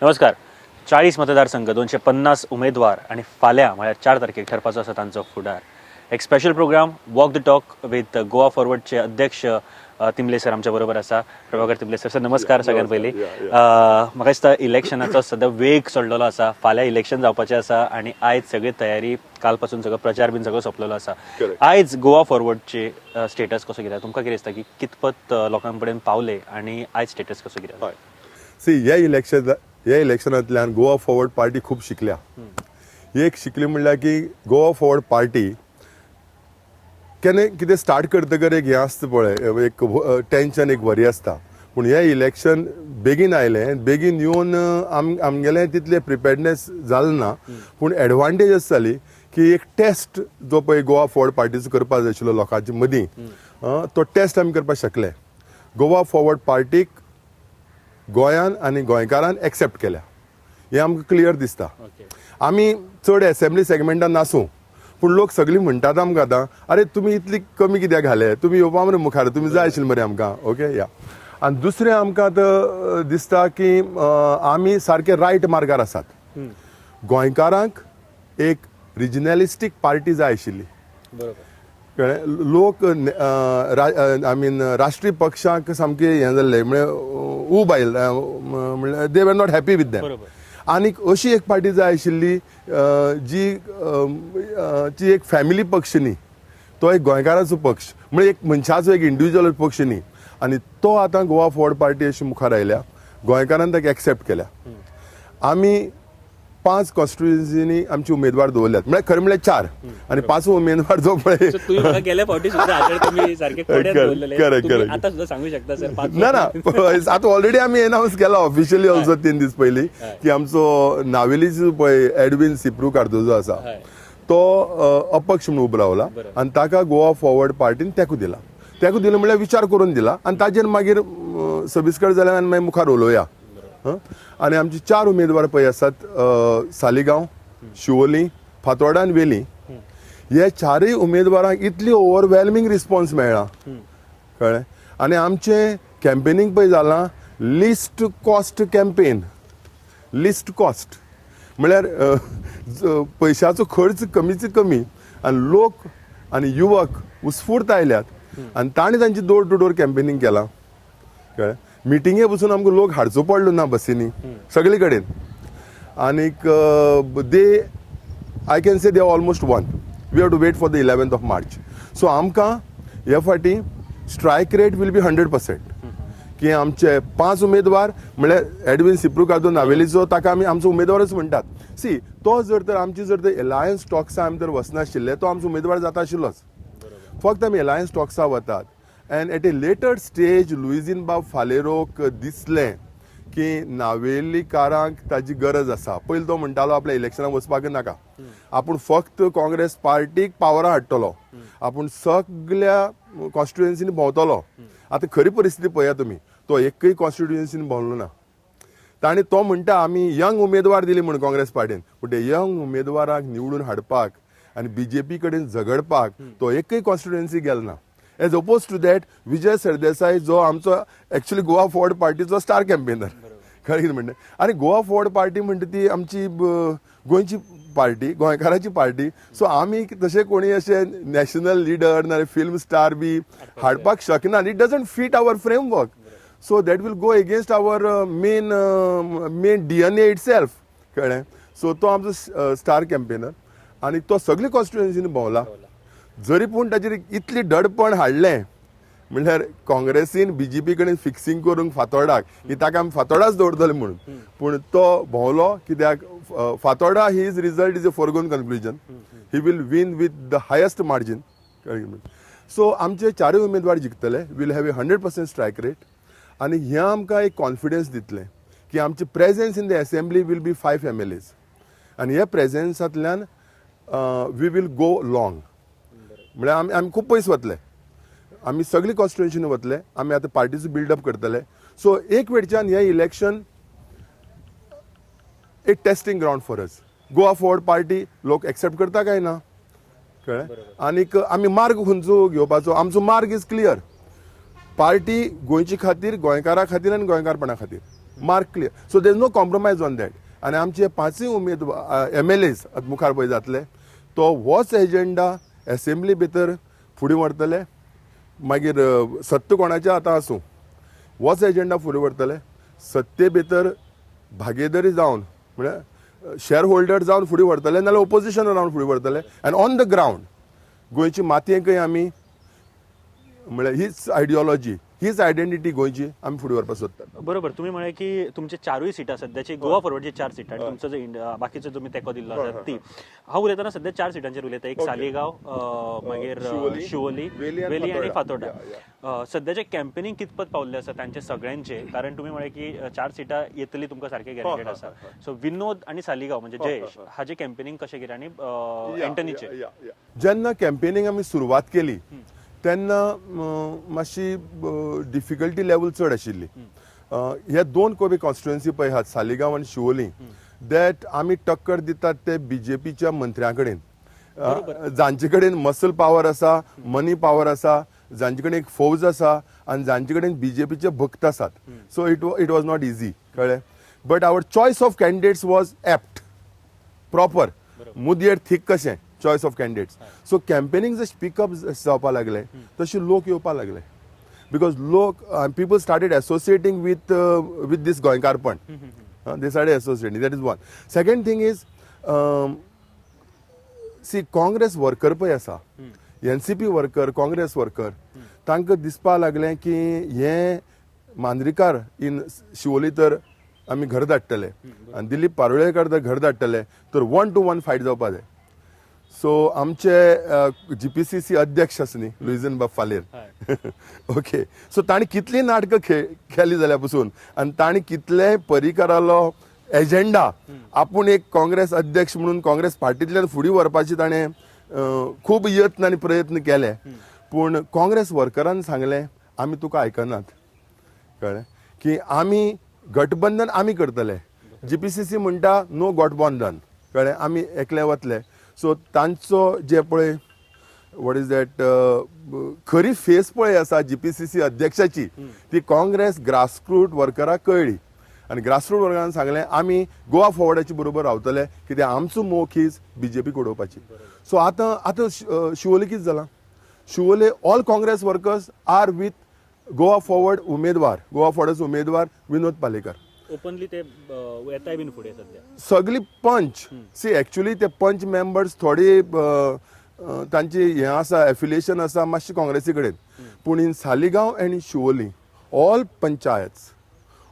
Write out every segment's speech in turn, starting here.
नमस्कार. 40 मतदारसंघ 250 उमेदवार आणि फाल्यां म्हळ्यार 4 तारखेक ठरपाचो आसा तांचो फुडार. एक special programme walk the talk with Goa फॉरवर्डचे अध्यक्ष तिमले सर आमच्या बरोबर आसा. प्रभाकर तिमले सर, नमस्कार. सगळ्यात पयलीं म्हाका दिसता इलेक्शनाचो सद्या वेग चडलेलो आसा. फाल्यां इलेक्शन जावपाचें आसा आनी आयज सगळी तयारी, काल पासून सगळो प्रचार बीन सगळो सोंपलेलो आसा. आयज गोवा फॉरवर्डचे स्टेटस कसो कितें तुमकां कितें दिसता की कितपत लोकां कडेन पावले आनी आयज स्टेटस कसो कितें? ह्या इलेक्शनांतल्यान गोवा फॉरवर्ड पार्टी खूब शिकल्या. एक शिकली म्हणल्यार की गोवा फॉरवर्ड पार्टी केन्ना कितें स्टार्ट करतकर एक हें आसता पळय, एक टेंशन, एक वरी आसता. पूण हें इलेक्शन बेगीन आयलें, बेगीन येवन आमगेलें तितलें प्रिपेर्डनेस जालें ना. पूण एडवांटेज अशी जाली की एक टेस्ट जो पळय गोवा फॉरवर्ड पार्टीचो करपाक जाय आशिल्लो लोकांच्या मदीं, तो टेस्ट आमी करपाक शकले. गोवा फॉरवर्ड पार्टीक गोंयान आनी गोंयकारान एक्सेप्ट केल्या, हें आमकां क्लियर दिसता. आमी चड असेंब्ली सेगमेंटान नासूं, पूण लोक सगळीं म्हणटात आमकां आतां, अरे तुमी इतली कमी कित्याक घाले, तुमी येवपा मरे मुखार, तुमी जाय आशिल्ले मरे आमकां. ओके या. आनी दुसरें आमकां आतां दिसता की आमी सारके रायट मार्गार आसात. गोंयकारांक एक रिजनलिस्टीक पार्टी जाय आशिल्ली. लोक राष्ट्रीय पक्षांक सामके हें जाल्ले, म्हणजे उब आयले, म्हणल्यार दे were not happy with them. आनीक अशी एक पार्टी जाय आशिल्ली जी एक फॅमिली पक्ष न्ही, तो एक गोंयकाराचो पक्ष, म्हणजे एक मनशाचो एक इंडिव्हिज्युअल पक्ष न्ही. आनी तो आतां गोवा फॉरवर्ड पार्टी अशी मुखार आयल्या. गोंयकारान ताका एक्सेप्ट केल्या. आमी 5 कॉन्स्टिट्युएन्सीनी आमचे उमेदवार दवरल्यात, म्हणजे खरें म्हणल्यार 4 आनी 5 उमेदवार जो पळय ना आतां ऑलरेडी आमी अनावन्स केला ऑफिशियली ऑल्सो 3 दीस पयलीं की आमचो नावेलीचो पळय एडविन सिप्रू कार्दोजो आसा, तो अपक्ष म्हणून उबो रावला आनी ताका गोवा फॉरवर्ड पार्टीन तेंको दिला. तेंको दिला म्हणल्यार विचार करून दिला आनी ताजेर मागीर सविस्कर जाल्यार आनी मागीर मुखार उलोवया. आनी आमचे 4 उमेदवार पळय आसात, सालिगांव, शिवोली, फातोर्डा आनी वेली. हे 4य उमेदवारांक इतली ओवरवेल्मिंग रिस्पॉन्स मेळ्ळा, कळ्ळें. आनी आमचें कॅम्पेनींग पळय जालां list cost campaign. List cost म्हळ्यार पयशाचो खर्च कमीच कमी आनी लोक आनी युवक उत्स्फूर्त आयल्यात आनी तांणी तांची डोर टू डोर कॅम्पेनींग केलां, कळ्ळें. मिटिंगे बसून आमकां लोक हाडचो पडलो ना बसींनी सगळे कडेन. आनीक they I can say they almost one. We have to wait for the 11th of March. So आमकां ह्या फाटी स्ट्रायक रेट वील बी 100%. की आमचे 5 उमेदवार म्हणल्यार एडविन सिप्रू कार्दो नावेलीचो, ताका आमी आमचो उमेदवारच म्हणटात. सी तो जर तर आमची जर तर एलायन्स टॉक्सा आमी जर वचनाशिल्ले तो आमचो उमेदवार जाता आशिल्लोच. फक्त आमी एलायन्स टॉक्सा वतात. And at a later stage लुइजीनबाब फालेरोक दिसलें की नावेलीकारांक ताची गरज आसा. पयलीं तो म्हणटालो आपल्या इलेक्शनाक वचपाक नाका, आपूण फक्त काँग्रेस पार्टीक पावरां हाडटलो, आपूण सगळ्या कॉन्स्टिट्युएन्सीनी भोंवतलो. आतां खरी परिस्थिती पळया तुमी, तो एकय कॉन्स्टिट्युएन्सीनी भोंवलो ना. ताणी तो म्हणटा आमी यंग उमेदवार दिली म्हणून काँग्रेस पार्टीन, पूण ते यंग उमेदवाराक निवडून हाडपाक आनी बीजेपी कडेन झगडपाक तो एकय कॉन्स्टिट्युएन्सी गेलो ना. Age oppose to that Vijay Sardesai जो आमचो actually Goa forward पार्टीचो star campaigner, खरें कितें म्हणटा. आनी गोवा फॉरवर्ड पार्टी म्हणटा ती आमची गोंयची पार्टी, गोंयकाराची पार्टी. सो आमी तशें कोणी अशे नॅशनल लिडर ना फिल्म स्टार बी हाडपाक शकना. It doesn't fit our framework. So that will go against our main DNA itself, कळ्ळें. सो तो आमचो स्टार कॅम्पेनर आनी तो सगळे कॉन्स्टिट्युएन्सीनी भोंवला. जरी पूण ताचेर इतली दडपण हाडलें म्हणल्यार काँग्रेसीन बीजेपी कडेन फिक्सिंग करूंक फातोर्डाक की ताका आमी फातोर्डाच दवरतले म्हणून, पूण तो भोंवलो कित्याक Fatorda his result is a foregone conclusion. He will win with the highest margin. So आमचे 4य उमेदवार जिखतले. Will have a 100% strike rate. आनी हें आमकां एक कॉन्फिडन्स दितलें की आमचे presence in the assembly will be 5 MLAs. आनी ह्या प्रेझेन्सांतल्यान वी वील गो लॉंग. म्हळ्यार आमी खूब पयस वतले, आमी सगळी कॉन्स्टिट्युएन्सीनी वतले. आमी आतां पार्टीचो बिल्डअप करतले. सो एक वेळच्यान हें इलेक्शन एक testing ground for us. Goa forward party लोक एक्सेप्ट करता काय ना, कळ्ळें. आनीक आमी मार्ग खंयचो घेवपाचो, आमचो मार्ग इज क्लियर. पार्टी गोंयची खातीर, गोंयकारा खातीर आनी गोंयकारपणा खातीर. Mark clear. So there is no compromise on that. आनी आमचे पांचूय MLAs मुखार पळय जातले तो होच एजेंडा असेंब्ली भितर फुडें व्हरतले. मागीर सत्ता कोणाच्या आतां आसूं होच एजेंडा फुडें व्हरतले. सत्ते भितर भागीदारी जावन म्हळ्यार शेअर होल्डर जावन फुडें व्हरतले नाल्यार ओपोजिशन रावन फुडें व्हरतले. आनी ऑन द ग्रावंड गोंयची मातयेकय आमी म्हळ्यार हीच आयडियोलॉजी हीच आयडेंटिटी गोंयची आमी फुडें व्हरपाक सोदतात. बरोबर. तुम्ही म्हळे की तुमचे चारूय सिटां सध्याची गोवा फॉरवर्डची 4 सिटां आणि तुमचो जो बाकीचो तुम्ही तेको दिल्लो आसा ती. हांव उलयतना सध्या 4 सिटांचेर उलयता. एक सालिगांव, मागीर शिवोली, वेली आणि फातोर्डा. सध्याचे कॅम्पेनिंग कितपत पावल्ले आसा तांचे सगळ्यांचे? कारण तुम्ही म्हळे की 4 सिटां येतली तुमकां सारखे गॅरंटेड आसा. सो विनोद आणि सालिगांव म्हणजे जयेश हाचे कॅम्पेनिंग कशें कितें आणि एंटनीचे जेन्ना कॅम्पेनिंग आमी सुरवात केली तेन्ना मातशी डिफिकल्टी लेवल चड आशिल्ली. हे दोन कोबी कॉन्स्टिट्युएन्सी पळय आहात सालिगांव आनी शिवोली दॅट आमी टक्कर दितात ते बीजेपीच्या मंत्र्यां कडेन जांचे कडेन मसल पावर आसा, मनी पावर आसा, जांचे कडेन एक फौज आसा आनी जांचे कडेन बीजेपीचे भक्त आसात. So it was not easy कळ्ळें. But our choice of candidates was apt proper मुदयेर थीक कशें choice of candidates. So campaigning जशें पिकअप जावपाक लागले तशें लोक येवपाक लागले. बिकॉज लोक people started associating with this गोंयकारपण. They started associating. That is one. Second thing is see Congress worker पळय आसा, NCP वर्कर, काँग्रेस वर्कर तांकां दिसपाक लागलें की हे मांद्रीकार इन शिवोली तर आमी घर धाडटले आनी दिलीप पारोळेकर तर घर धाडटले तर 1-to-1 फायट जावपाक जाय. सो आमचे GPCC अध्यक्ष आसा न्ही लुईजन बाब फालेर ओके. सो ताणी कितली नाटकां केली जाल्यार पसून आनी ताणी कितले परिकारालो एजेंडा आपूण एक काँग्रेस अध्यक्ष म्हणून काँग्रेस पार्टींतल्यान फुडें व्हरपाचे ताणें खूब यत्न आनी प्रयत्न केले. पूण काँग्रेस वर्करान सांगलें आमी तुका आयकनात कळ्ळें की आमी गठबंधन आमी करतले. GPCC म्हणटा नो गठबंधन कळ्ळें आमी एकले वतले. सो तांचो जे पळय वॉट इज दॅट खरी फेस पळय आसा GPCC अध्यक्षाची ती काँग्रेस ग्रासरूट वर्कराक कळ्ळी आनी ग्रासरूट वर्करान सांगलें आमी गोवा फॉरवर्डाची बरोबर रावतले कित्याक आमचो मोख हीच BJP उडोवपाची. सो आतां शिवोले कितें जालां? Siolim all Congress workers are with Goa Forward उमेदवार, गोवा फॉरवर्डाचो उमेदवार विनोद पालेकर. ओपनली ते येताय बीन फुडें सध्या सगळी पंच सी एक्चुअली ते पंच मेंबर्स थोडी तांची हें आसा एफिलिएशन आसा मातशी काँग्रेसी कडेन. पूण in Saligao and Siolim all panchayats,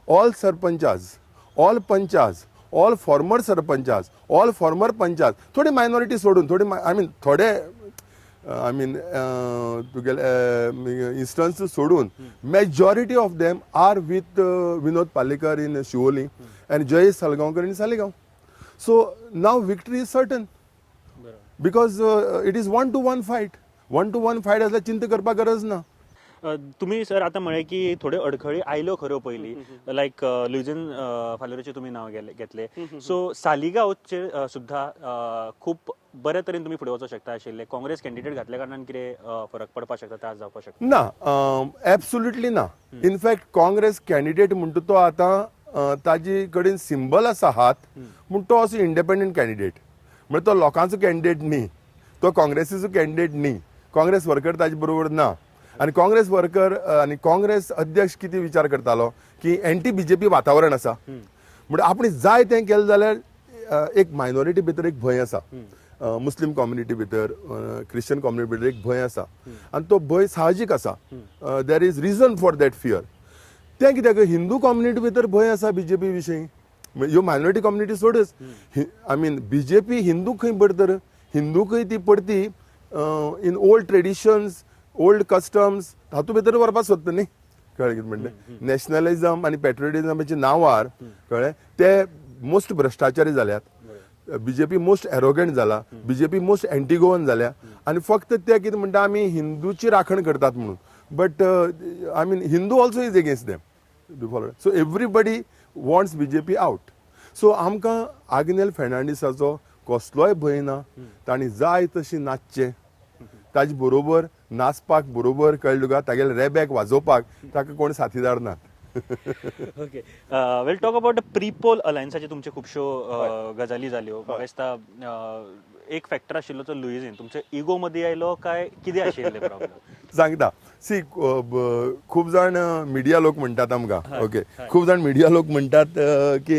all sarpanches, all panches, all former sarpanches, all former panches, थोडी मायनॉरिटी सोडून थोडी थोडे तुगेले इन्स्टन्स सोडून majority of them are with Vinod Palekar in Siolim and Jayesh Salgaonkar in Saligao. So now victory is certain because it is 1-to-1 fight. 1-to-1 fight आसल्यार चिंता करपाक गरज ना. तुम्ही सर आता म्हळे की थोडे अडखळी आयल्यो खऱ्यो पयली लायक लुईजन फालेरोचे तुम्ही नाव घेतले. सो सालिगांवचे सुद्धा खूप बऱ्या तरेन तुम्ही फुडें वचूंक शकता आशिल्ले. काँग्रेस कॅन्डिडेट घातल्या कारणान कितें फरक पडपाक शकता, त्रास जावपाक शकता? ना, एब्सोल्युटली ना. इनफॅक्ट काँग्रेस कॅन्डिडेट म्हणटा तो आतां ताजे कडेन सिंबल आसा हात म्हूण तो असो इंडिपेंडंट कॅन्डिडेट म्हणजे तो लोकांचो कॅन्डिडेट न्ही, तो काँग्रेसीचो कॅन्डिडेट न्ही. काँग्रेस वर्कर ताजे बरोबर ना. आनी काँग्रेस वर्कर आनी काँग्रेस अध्यक्ष कितें विचार करतालो की एंटी BJP वातावरण आसा म्हणजे आपण जाय तें केलें जाल्यार एक मायनॉरिटी भितर एक भंय आसा. मुस्लीम कम्युनिटी भितर, क्रिश्चन कम्युनिटी भितर एक भंय आसा आनी तो भंय साहजीक आसा. There is reason for that fear. तें कित्याक हिंदू कम्युनिटी भितर भंय आसा BJP विशीं. ह्यो मायनॉरिटी कम्युनिटी सोडच आय मीन BJP हिंदूक खंय पडतर हिंदूकय ती पडती in old traditions, old customs हातूंत भितर व्हरपाक सोदता न्ही. कळ्ळें कितें म्हणलें? नॅशनलिझम आनी पॅट्रियोटिझमाच्या नांवार कळ्ळें ते मोस्ट भ्रश्टाचारी जाल्यात. BJP मोस्ट एरोगंट जाला, BJP मोस्ट एंटी गोवन जाल्या आनी फक्त ते कितें म्हणटा आमी हिंदूची राखण करतात म्हणून. But I mean Hindu also is against them. So everybody wants BJP out. So आमकां आग्नेल फेर्नांडीसाचो कसलोय भंय ना. तांणी जाय तशी नाचचें, ताजे बरोबर नाचपाक बरोबर कळ्ळें तुका, तागेले रेबॅक वाजोवपाक ताका कोण साथीदार नात. Okay well talk about the pre poll अलायन्साचे तुमचे खुबश्यो गजाली जाल्यो म्हाका दिसता एक फॅक्टर आशिल्लो तो लुईझीन तुमच्या इगो मध्ये आयलो काय कितें आशिल्लें प्रॉब्लेम सांगता सी खूप जाण मिडिया लोक म्हणटात आमकां ओके खूप जाण मिडिया लोक म्हणटात की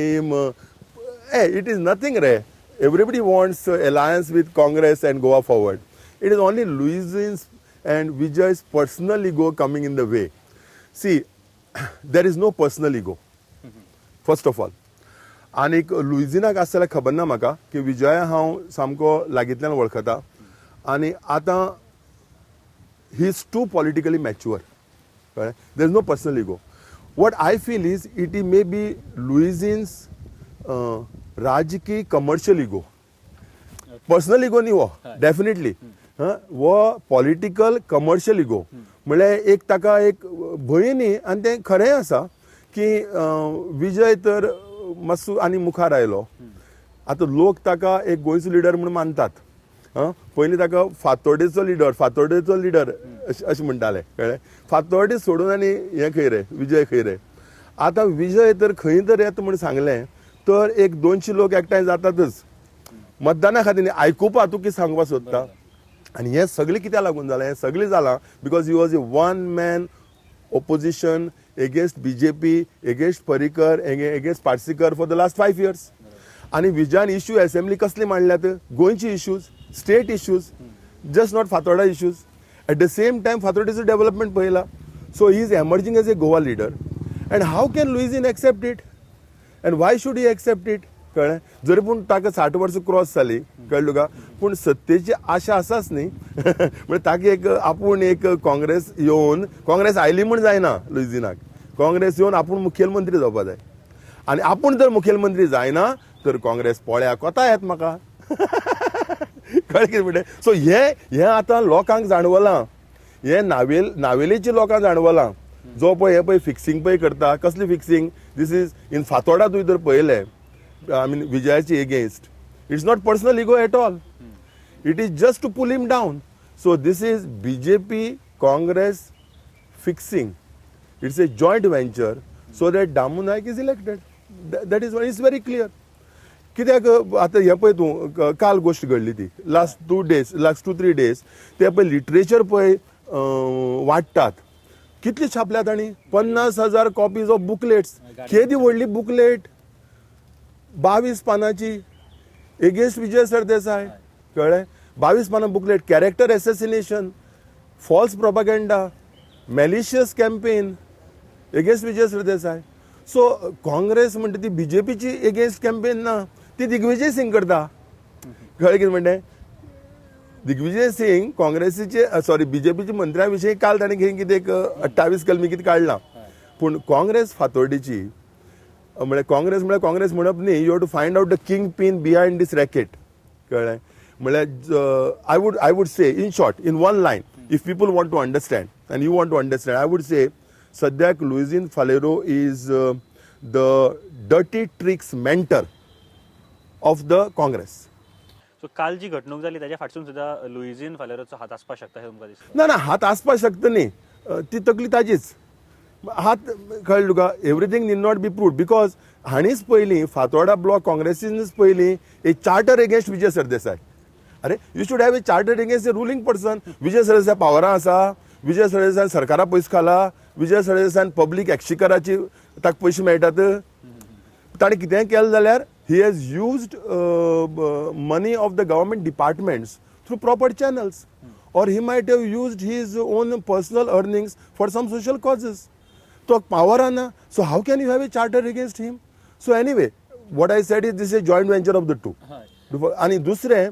इट इज नथिंग रे everybody wants alliance with Congress and Goa Forward it is only Luizinho's and Vijay's personal ego coming in the way see there is no personal ego first of all आनीक लुईझीनाक आसा जाल्यार खबर ना म्हाका की विजय हांव सामको लागींतल्यान वळखता आनी आतां he is too politically mature कळ्ळें there is no personal ego what I feel is it ई मे बी लुईझीन्स राजकीय कमर्शियल इगो पर्सनल इगो न्ही वो डेफिनेटली वो पॉलिटिकल कमर्शियल इगो म्हळ्यार एक ताका एक भंय न्ही आनी तें खरेंय आसा की विजय तर मातसो आनी मुखार आयलो आतां लोक ताका एक गोंयचो लिडर म्हणून मानतात पयलीं ताका फातोर्डेचो लिडर अशें म्हणटाले कळ्ळें फातोर्डे सोडून आनी हें खंय रे विजय खंय रे आतां विजय तर खंय तर येता म्हूण सांगलें तर एक 200 लोक एकठांय जातातच मतदाना खातीर न्ही आयकुपा तूं कितें सांगपाक सोदता आनी हें सगळें कित्याक लागून जालां हें सगळें जालां because he was a one man opposition against BJP against Parrikar against Parsekar for the last 5 years आनी विजयान इश्यू असेंब्ली कसले मांडल्यात गोंयची issues state issues just not Fatorda issues at the same time फातोर्डेचो डेव्हलपमेंट पळयला so he is emerging as a Goa leader and how can Luizinho accept it and why should he accept it कळ्ळें जरी पूण ताका 60 वर्सां क्रॉस जाली कळ्ळें तुका पूण सत्तेची आशा आसाच न्ही म्हणजे ताका एक आपूण एक काँग्रेस येवन काँग्रेस आयली म्हूण जायना लुईझीनाक काँग्रेस येवन आपूण मुखेलमंत्री जावपा जाय आनी आपूण जर मुखेलमंत्री जायना तर काँग्रेस पोळ्या कोता येत म्हाका कळ्ळें कितें म्हणलें सो हें आतां लोकांक जाणवलां हें नावेलीच्या लोकांक जाणवलां जो पळय हे पळय फिक्सिंग पळय करता कसली fixing this is in Fatorda तुवें जर पळयलें I mean विजयाची against it's not personal ego at all it is just to pull him down so this is BJP Congress fixing it's a joint venture so that Damu Naik is elected that is it's very clear कित्याक आतां हें पळय तूं काल गोश्ट घडली ती last 2-3 days ते पळय लिटरेचर पळय वाडटात कितली छापल्यात तांणी 50,000 कॉपीज ऑफ बुकलेट्स केदी व्हडली बुकलेट 22 पानाची एगेन्स्ट विजय सरदेसाय कळ्ळें 22 पानां booklet character assassination false propaganda malicious campaign against Vijay Sardesai so Congress म्हणटा ती BJPची एगेन्स्ट कॅम्पेन ना ती दिग्विजय सिंग करता कळ्ळें कितें म्हणटें दिग्विजय सिंग काँग्रेसीचे BJPच्या मंत्र्या विशीं काल ताणें कितें 28 कलमी कितें काडलां पूण काँग्रेस फातोर्डेची म्हळ्यार काँग्रेस म्हणप न्ही you have to find out the kingpin behind this racket कळ्ळें म्हळ्यार I would say in short in one line if people want to understand and you want to understand I would say सद्याक Luizinho Faleiro is the dirty tricks mentor of the Congress so काल जी घडणूक जाली ताच्या फाटसून सुद्दां लुईझीन फालेरोचो हात आसपाक शकता हे तुमकां दिसता ना हात आसपाक शकता न्ही ती तकली ताजीच हात कळ्ळें तुका everything need not be proved because हाणीच पयलीं फातोर्डा ब्लॉक काँग्रेसीनच पयलीं a charter against Vijay Sardesai अरे you should have a charter against a ruling person Vijay Sardesai पावरां आसा विजय सरदेसाय सरकारा पयस खाला विजय सरदेसायन पब्लीक एक्शिकराची ताका पयशे मेळटात ताणें कितेंय केलें जाल्यार he has used money of the government departments through proper channels or he might have used his own personal earnings for some social causes. So power ana. So how can you have a charter against him? So anyway, what I said is this is a joint venture of the two. आणि दुसरे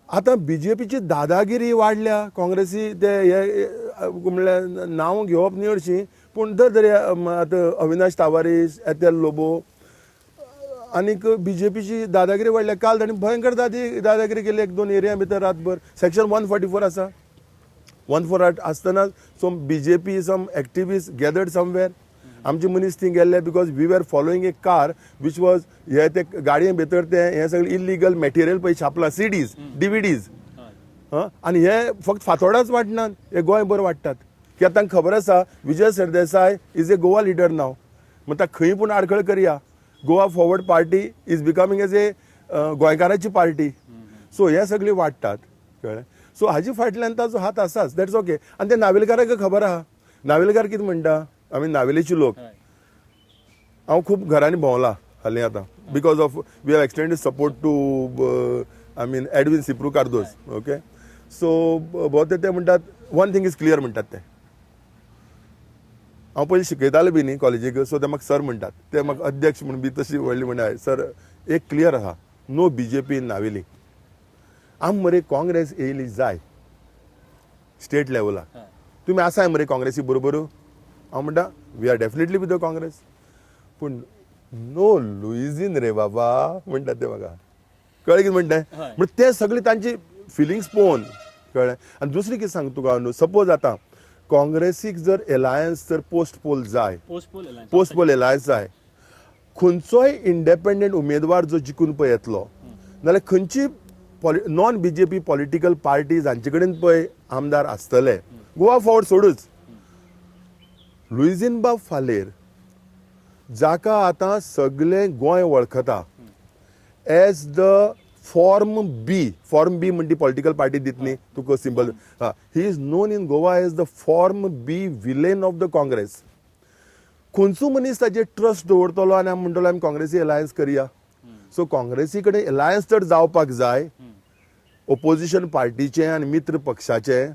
आता BJPची दादागिरी वाढल्या काँग्रेसी ते म्हणल्यार नांव घेवप न्ही हरशीं पूण दर आतां अविनाश तावारीस एतेल लोबो आनीक BJPची दादागिरी वाडल्या काल तांणी भयंकर दादागिरी केली 1-2 एरिया भितर रातभर सेक्शन 144 आसा 148 आसतना some BJP some activist gathered समवेर आमचे मनीस थंय गेल्ले because we were following a car which was हे ते गाडये भितर ते हे सगळे इलिगल मॅटेरियल पळय छापला CDs DVDs आनी हे फक्त फातोर्डाच वाडनात हे गोंयभर वाडटात कित्याक तांकां खबर आसा Vijay Sardesai is a Goa leader now, म्हणटा खंय पूण आडखळ करया. Goa forward party is becoming as a गोंयकारांची पार्टी. सो हे सगळी वाडटात, कळ्ळें. सो हाजे फाटल्यान ताचो हात आसाच, दॅट्स ओके. आनी ते नावेलकाराक खबर आहा. नावेलकार कितें म्हणटा, आमी नावेलीचे लोक. हांव खूब घरांनी भोंवला हालीं आतां, because of we have extended support to I mean Edwin Sipru Cardozo. Okay. So भोंवते ते म्हणटात वन थिंग इज क्लियर म्हणटात ते. हांव पयलीं शिकयतालो बी न्ही कॉलेजीक, सो ते म्हाका सर म्हणटात, ते म्हाका अध्यक्ष म्हणून बी तशी व्हडली म्हणटा, सर एक क्लियर आहा, नो बीजेपी इन नावेली. आम मरे काँग्रेस येयली जाय स्टेट लेवलाक. तुमी आसाय मरे काँग्रेसी बरोबर. हांव म्हणटा we are definitely with the Congress, पूण नो लुईझीन रे बाबा म्हणटात ते म्हाका. कळ्ळें कितें म्हणटाय. म्हणजे ते सगळी तांची फिलिंग्स पळोवन, कळ्ळें. आनी दुसरी कितें सांग तुका, सपोज आतां काँग्रेसीक जर एलायन्स जर पोस्ट पोल जाय, पोस्ट पोल एलायन्स जाय, खंयचोय इंडिपेंडंट उमेदवार जो जिखून पळय येतलो, नाल्यार खंयची नॉन बीजेपी पॉलिटिकल पार्टी जांचे कडेन पळय आमदार आसतले, गोवा फॉरवर्ड सोडूच, लुईझीनबाब फालेर जाका आतां सगळें गोंय वळखता एज द फॉर्म बी म्हणटी पॉलिटिकल पार्टी दितली तुका simple. He is known in Goa as the form B villain of the Congress. खंयचो मनीस ताजेर ट्रस्ट दवरतलो आनी आमी म्हणटलो आमी काँग्रेसी एलायन्स करया. सो काँग्रेसी कडेन एलायन्स जर जावपाक जाय ओपोजिशन पार्टीचे आनी मित्र पक्षाचे,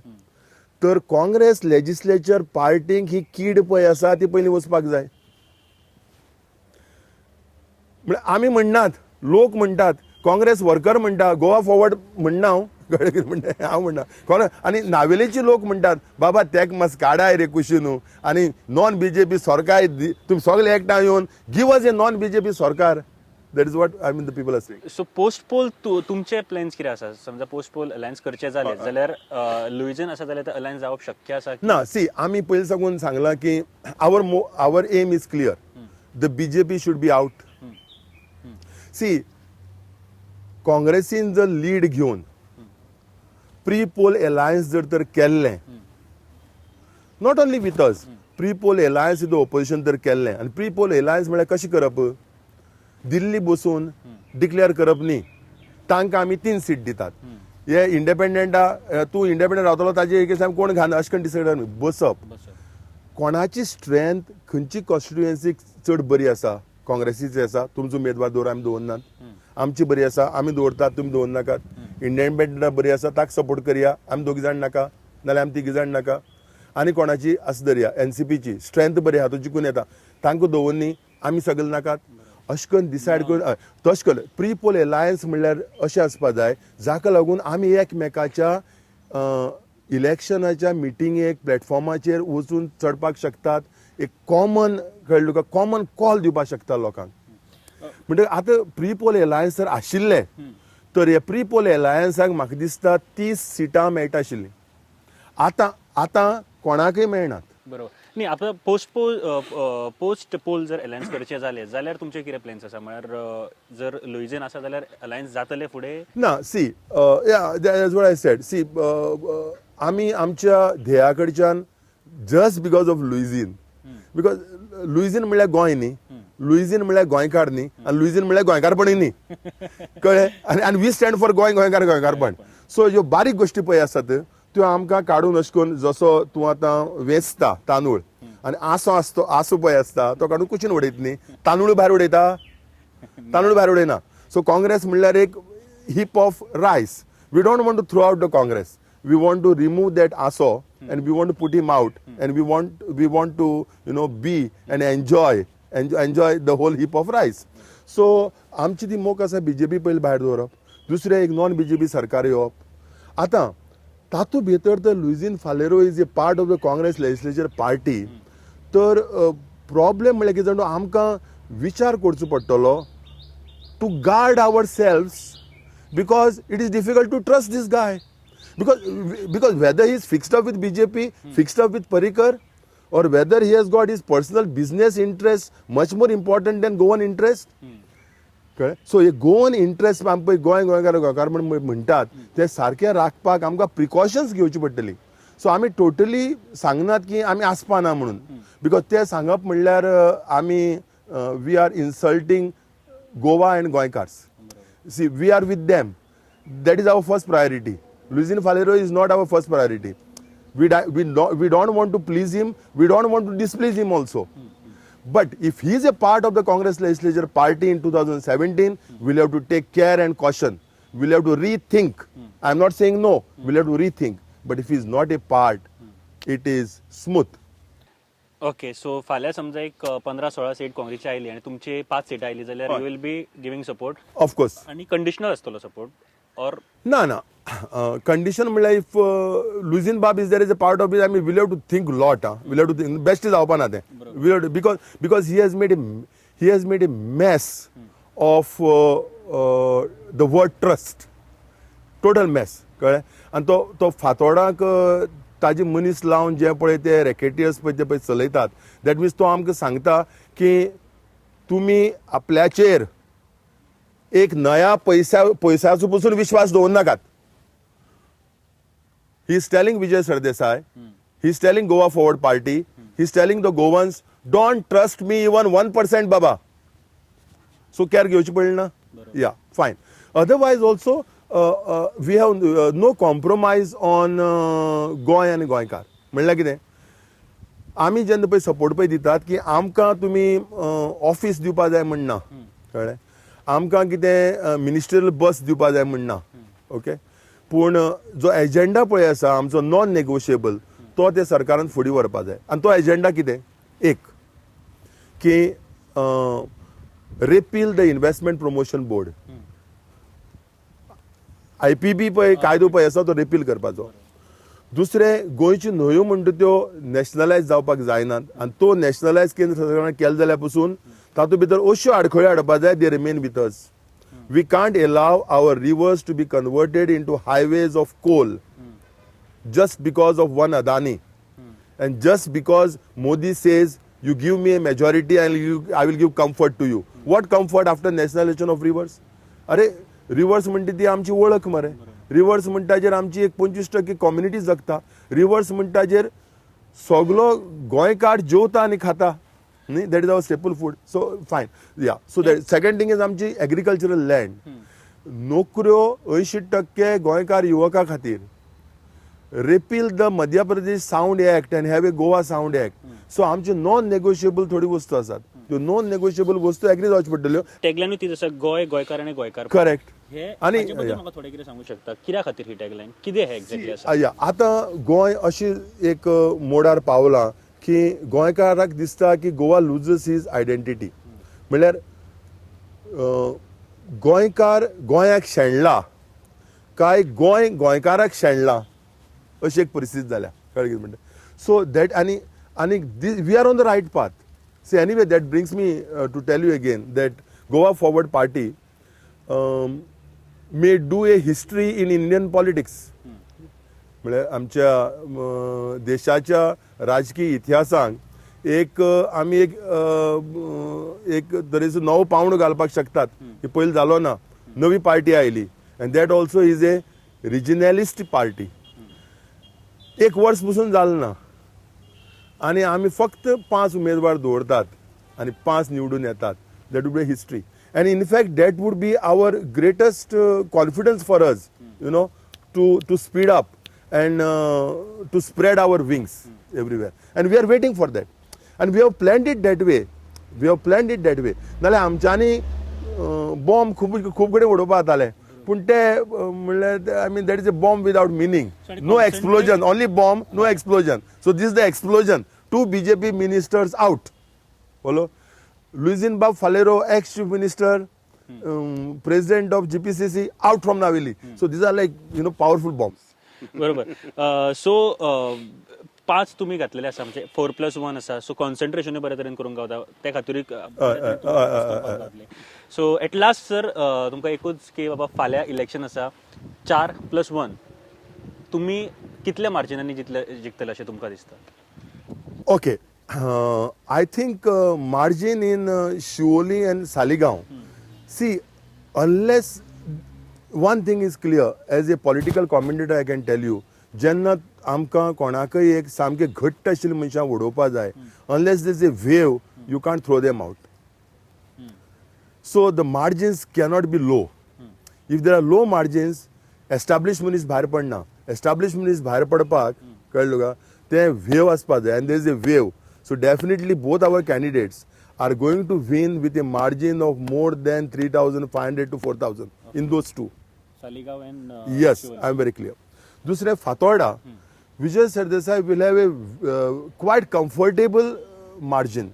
तर काँग्रेस लेजिस्लेचर पार्टीक ही कीड पळय आसा ती पयलीं वचपाक जाय. म्हणजे आमी म्हणनात, लोक म्हणटात, काँग्रेस वर्कर म्हणटा, गोवा फॉरवर्ड म्हणना हांव, कळ्ळें कितें म्हणटा हांव म्हणना काँग्रेस. आनी नावेलीचे लोक म्हणटात बाबा तेका मातसो काडाय रे कुशीनू आनी नॉन बीजेपी सरकार तुमी सगळे एकठांय येवन give us a non BJP सरकार. That is what I mean the people are saying. So post poll तुमचे प्लॅन्स कितें आसा? समजा पोस्ट पोल अलायन्स करचे जाले जाल्यार लुईझीन आसा जाल्यार अलायन्स जावप शक्य आसा? ना, सी आमी पयलीं साकून सांगलां की our aim is clear, the BJP should be out. See काँग्रेसीन जर लीड घेवन प्री पोल एलायन्स जर तर केल्लें, not only with us, pre poll alliance with the opposition जर केल्लें, आनी प्री पोल एलायन्स म्हळ्यार कशें करप, दिल्ली बसून डिक्लेअर करप न्ही, तांकां आमी 3 सीट दितात. हे इंडिपेंडंटा तूं इंडिपेंडंट रावतलो ताजे एक कोण घालना अशें करून डिसायड बसप. कोणाची स्ट्रेंथ खंयची कॉन्स्टिट्युएन्सी चड बरी आसा, काँग्रेसीची आसा, तुमचो उमेदवार दवर आमी दवरनात. आमची बरी आसा आमी दवरतात, तुमी दवरनाकात. इंडिपेंडंटा बरी आसा ताका सपोर्ट करया, आमी 2 जाण नाका, नाल्यार आमी 3 जाण नाका. आनी कोणाची आसा धरया एनसीपीची स्ट्रेंथ बरी आहा, तो जिखून येता, तांकां दवरनी, आमी सगळे नाकात. अशें करून डिसायड करून तशें करून प्री पोल एलायन्स म्हणल्यार अशें आसपा जाय जाका लागून आमी एकमेकाच्या इलेक्शनाच्या मिटिंगेक प्लॅटफॉर्माचेर वचून चडपाक शकतात. एक कॉमन कळ्ळें तुका, कॉमन कॉल दिवपाक शकता लोकांक. म्हणजे आतां प्री पोल एलायन्स जर आशिल्ले तर हे प्री पोल एलायन्साक म्हाका दिसता 30 सिटां मेळटा आशिल्लीं. आतां कोणाकय मेळनात. बरोबर. न्ही आतां पोस्ट पोल जर अलायन्स करचे जाले जाल्यार तुमचे कितें प्लॅन्स आसा? म्हळ्यार जर लुईझीन आसा जाल्यार अलायन्स जातले फुडें? ना, see that's what I said. See आमी आमच्या ध्येया कडच्यान just because of Luizinho, because Luizinho म्हळ्यार गोंय न्ही, लुईझीन म्हळ्यार गोंयकार न्ही, आनी लुईझीन म्हळ्यार गोंयकारपणूय न्ही, कळ्ळें. आनी वी स्टँड फॉर गोंयकारपण. सो ह्यो बारीक गोश्टी पळय आसात त्यो आमकां काडून अशें करून, जसो तूं आतां वेचता तांदूळ आनी आसो पळय आसता तो काडून कुशीन उडयता न्ही, तांदूळ भायर उडयता, तांदूळ भायर उडयना. सो काँग्रेस म्हणल्यार एक heap of rice. We don't want to throw out the Congress, we want to remove that आसो and we want to put him out and we want to be and enjoy the whole heap of rice. So आमची ती मोख आसा BJP पयलीं भायर दवरप, दुसरें एक नॉन बीजेपी सरकार येवप. आतां तातूंत भितर तर Luizinho Faleiro is a part of the Congress legislature party. तर प्रॉब्लेम म्हळ्यार कितें जाणा, आमकां विचार करचो पडटलो to guard our selves, because it is difficult to trust this guy. Because whether he is fixed up with BJP, fixed up with Parrikar, or whether he has got his personal business interests much more important than Goan interest. So हे Goan interest आमी पळय गोंयकार म्हणटात ते सारखे राखपाक आमकां precautions घेवची पडटली. सो आमी टोटली सांगनात की आमी आसपा ना म्हणून, बिकॉज ते सांगप म्हणल्यार आमी we are insulting Goa and Goenkars. See, we are with them. That is our first priority. Luisin Falero is not our first priority. We don't want to please him. We don't want to displease him also. But if he is a part of the Congress legislature party in 2017, we'll have to take care and caution. We'll have to rethink. I'm not saying no. We'll have to rethink. But if he is not a part, it is smooth. Okay, so फाल्यां समजा एक 15-16 seat काँग्रेसची oily आणि तुमची 5 seat oily जाल्यार you will be giving support Of course. आणि conditional आसतलो support or ना. Condition म्हणल्यार if Luisin Bab is there as a part of it, I mean, we'll have to think a lot. We'll have to think. Best is जावपा ना तें. We'll have to, because he has made a mess of the word trust. Total mess. कळ्ळें? आणि तो फातोडाक ताजे मनीस लावन जे पळय ते रॅकेटियर्स पळय ते पळय चलयतात, दॅट मिन्स तो आमकां सांगता की तुमी आपल्याचेर एक नया पैशाचो पसून विश्वास दवरनाकात. He is telling Vijay Sardesai, he is telling Goa forward party, he is telling the Goans, don't trust me even 1% बाबा. सो कॅर घेवची पडली ना. Yeah, fine. Otherwise also we have no compromise on Goa आनी गोंयकार. म्हणल्यार कितें, आमी जेन्ना पळय सपोर्ट पळय दितात की आमकां तुमी ऑफिस दिवपा जाय म्हणना, कळ्ळें, आमकां कितें मिनिस्ट्रियल बस दिवपा जाय म्हणना. ओके, पूण जो एजेंडा पळय आसा आमचो नॉन नेगोशिएबल, तो ते सरकारान फुडें व्हरपा जाय. आनी तो एजेंडा कितें, एक की repeal the investment promotion board. IPB पळय कायदो पळय आसा तो रिपील करपाचो. दुसरें, गोंयच्यो न्हंयो म्हणटा त्यो नॅशनलायज जावपाक जायनात, आनी तो नॅशनलायज केंद्र सरकारान केले जाल्यार पसून तातूंत भितर अश्यो आडखळ्यो हाडपा जाय they remain with us. We can't allow our rivers to be converted into highways of coal just because of one Adani, and just because Modi says you give me a majority and I will give comfort to you. What comfort after nationalization of rivers? अरे reverse म्हणटा ती आमची वळख मरे. Reverse म्हणटाचेर आमची एक 25% community जगता. Reverse म्हणटाचेर सगलो गोंयकार जेवता आनी खाता न्ही. That is our staple food. So fine. Yeah, so that second thing is आमची एग्रीकल्चरल लँड. नोकऱ्यो 80% गोंयकार युवकां खातीर. Repeal the Madhya Pradesh sound act and have a Goa sound act. So आमचे नॉन नेगोशिएबल थोडी वस्तू आसात, त्यो नॉन नेगोशिएबल वस्तू एग्री जावच्यो पडटल्यो. टॅगलायनूच ती जसं गोय, गोंयकार आणि गोंयकार. करेक्ट. आणि म्हाका थोडें कितें सांगू शकता कित्या खातीर ही टॅगलायन, कितें हे एक्झॅक्टली आसा? या, आतां गोंय अशी एक मोडार पावलां की गोंयकाराक दिसता की गोवा लुजस हीज आयडेंटिटी. म्हणल्यार गोंयकार गोंयाक शेणला काय गोंय गोंयकाराक शेणला अशी एक परिस्थिती जाल्या. कळ्ळें कितें म्हणटा. सो दॅट आनी we are on the right path. See, anyway that brings me to tell you again that Goa forward party may do a history in Indian politics. म्हळ्यार आमच्या देशाच्या राजकीय इतिहासांत एक आमी एक तरेचो नवो पावंडो घालपाक शकतात की पयलीं जालो ना. नवी पार्टी आयली and that also is a regionalist party. एक वर्स पसून जालें ना आनी आमी फक्त 5 उमेदवार दवरतात आनी 5 निवडून येतात. That would be history. And in fact, that would be our greatest confidence for us, you know, to speed up and to spread our wings everywhere. And we are waiting for that. And we have planned it that way. नाल्यार आमच्यांनी bomb खूब कडेन उडोवपा जाताले, पूण ते म्हणल्यार I mean that is a bomb without meaning. No explosion, only bomb, no explosion. So this the explosion. 2 BJP ministers out. Follow? Luisin Bab Falero, ex-chief minister, president of GPCC, out from Navili. So these are like, you know, powerful bombs. बरोबर. So 5 तुमी घातलेले आसा, म्हणजे 4+1 आसा. So concentration बरे तरेन करूंक गावता, त्या खातीर. सो एट लास्ट सर तुमकां एकूच की बाबा फाल्यां इलेक्शन आसा, 4+1 तुमी कितल्या मार्जिनांनी जिखतले अशें तुमकां दिसता? Okay. I think margin in Shioli and Saligaon. See, unless one thing is clear, as a political commentator, I can tell you जेन्ना आमकां कोणाकय एक सामके घट्ट आशिल्ले मनशां उडोवपा जाय unless there is a wave you can't throw them out so the margins cannot be low if there are low margins establish मनीस भायर पडना एस्टाब्लिश मनीस भायर पडपाक कळ्ळें तुका ते वेव आसपा जाय and there is a wave so definitely both our candidates are going to win with a margin of more than 3,500 to 4,000 in those two. Saligaon and Yes, I am very clear. Dusre Fatorda, Vijay Sardesai will have a quite comfortable margin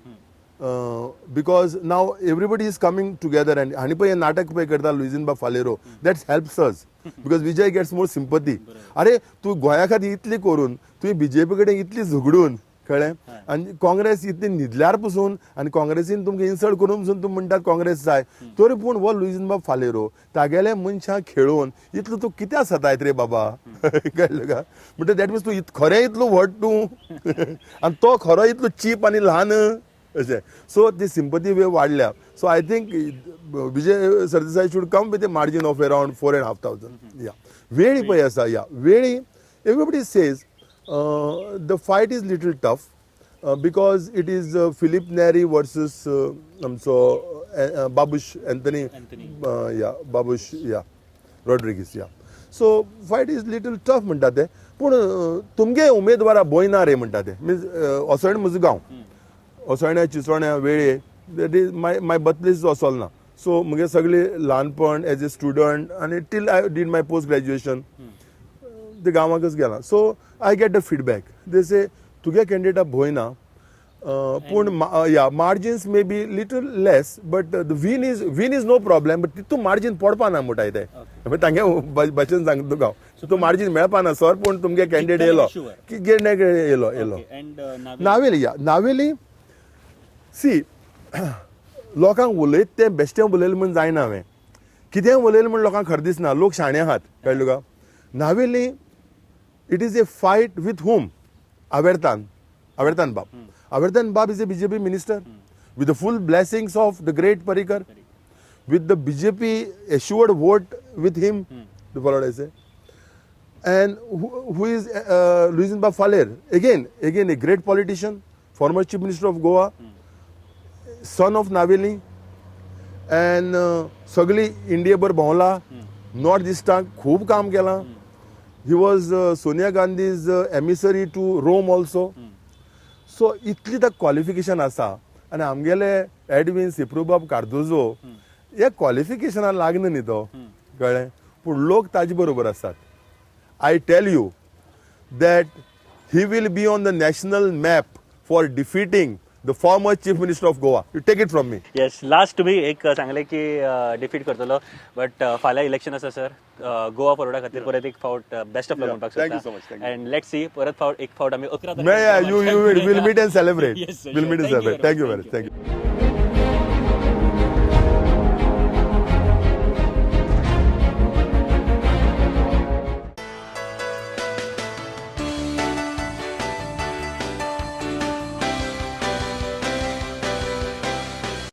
because now everybody is coming together and Hanipa natak pe karta Luizinba Falero that helps us because Vijay gets more sympathy. अरे तू गोंया खातीर इतली करून तुवें BJP कडेन इतली झगडून कळ्ळें आनी काँग्रेस इतली न्हिदल्यार पसून आनी काँग्रेसीन तुमकां इन्सल्ट करून पसून तुमी म्हणटात काँग्रेस जाय तरी पूण हो लुईझबाब फालेरो तागेले मनशां खेळोवन इतलो तूं कित्याक सतायत रे बाबा कळ्ळें का म्हणटा दॅट मिन्स तूं खरें इतलो व्हड तूं आनी तो खरो इतलो चीप आनी ल्हान अशें सो ती सिंपथी वेव वाडल्या so I think Vijay Sardesai should come with A margin of around 4,500 या वेळी पळय आसा या वेळी everybody says the fight is little tough because it is Philip Neri versus Babush Anthony. Babush Rodriguez so fight is little tough म्हणटा ते पूण तुमगे उमेदवारा बोयना रे म्हणटा ते मीन्स ओसोण मुजगांव ओसोण्या चिचोण्या वेळे that is my birth place ओसोलना सो मुगे सगळे ल्हानपण एज ए स्टुडंट आनी till I did my post graduation ते गांवाकच गेला so I get the feedback they say तुगे कॅन्डिडेटा भोयना पूण yeah margins may be little less but the win is no problem but तितू मार्जीन पडपा ना म्हणटाय ते तांगे भाशेन सांगता तुका तो मार्जीन मेळपा ना सर पूण तुमगे कॅन्डिडेट येयलो की येयलो नावेली सी लोकांक उलयत ते बेश्टें उलयलें म्हण जायना हांवें कितें उलयलें म्हण लोकांक खरें दिसना लोक शाणे आहात कळ्ळें तुका Navelim it is a fight with whom? Avertan Bab is a BJP minister with the full blessings of the great Parrikar, with the BJP assured vote with him, the followed I say. And who is Luizinba Faler? Again a great politician, former chief minister of Goa, son of Naveli, and Sagli India bar bhavla, North Eastern खूब काम केला. He was Sonia Gandhi's emissary to Rome also. So इतली तक qualification आसा आनी आमगेले Edwin सिप्रूबाब Cardozo हे क्वालिफिकेशनाक लागना न्ही तो कळ्ळें पूण लोक ताजे बरोबर आसात I tell you that he will be on the national map for defeating the former chief minister of Goa you take it from me yes last तुम्ही एक सांगले की डिफीट करतलो बट फाल्यां इलेक्शन आसा सर गोवा फॉरवर्डा खातीर परत एक फावट बेस्ट ऑफ लक म्हणपाक सोदता एंड लेट्स सी परत एक फावट आमी 11 you will meet and celebrate will meet and celebrate thank you very much thank you